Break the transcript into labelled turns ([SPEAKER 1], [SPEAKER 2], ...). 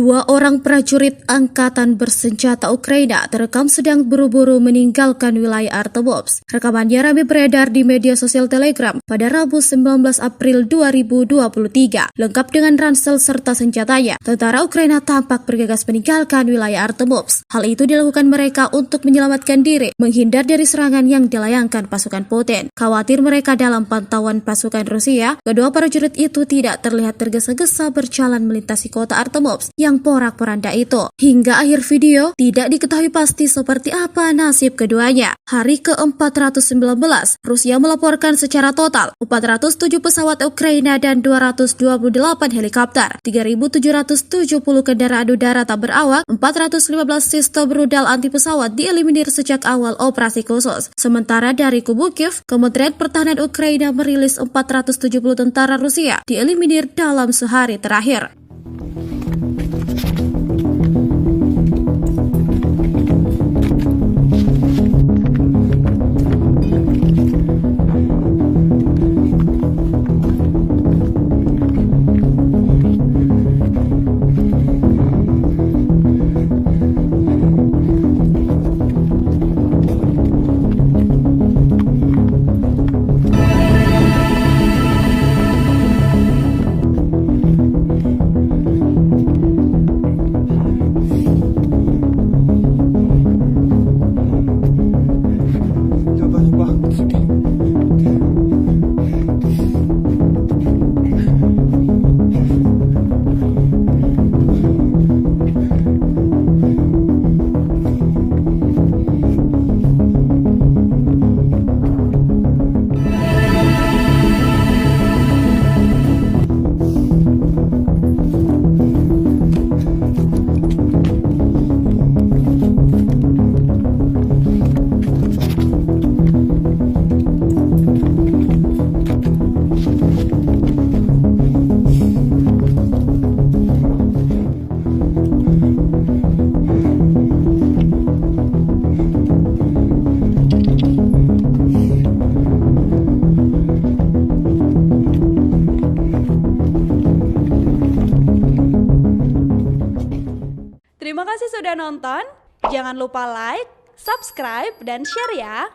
[SPEAKER 1] Dua orang prajurit angkatan bersenjata Ukraina terekam sedang buru-buru meninggalkan wilayah Artemovsk. Rekamannya ramai beredar di media sosial Telegram pada Rabu 19 April 2023. Lengkap dengan ransel serta senjatanya, tentara Ukraina tampak bergegas meninggalkan wilayah Artemovsk. Hal itu dilakukan mereka untuk menyelamatkan diri, menghindar dari serangan yang dilayangkan pasukan Putin. Khawatir mereka dalam pantauan pasukan Rusia, kedua prajurit itu tidak terlihat tergesa-gesa berjalan melintasi kota Artemovsk yang porak-poranda itu. Hingga akhir video, tidak diketahui pasti seperti apa nasib keduanya. Hari ke-419, Rusia melaporkan secara total 407 pesawat Ukraina dan 228 helikopter, 3.770 kendaraan udara tak berawak, 415 sistem rudal anti pesawat dieliminir sejak awal operasi khusus. Sementara dari kubu Kiev, Kementerian Pertahanan Ukraina merilis 470 tentara Rusia dieliminir dalam sehari terakhir.
[SPEAKER 2] Terima kasih sudah nonton. Jangan lupa like, subscribe, dan share ya.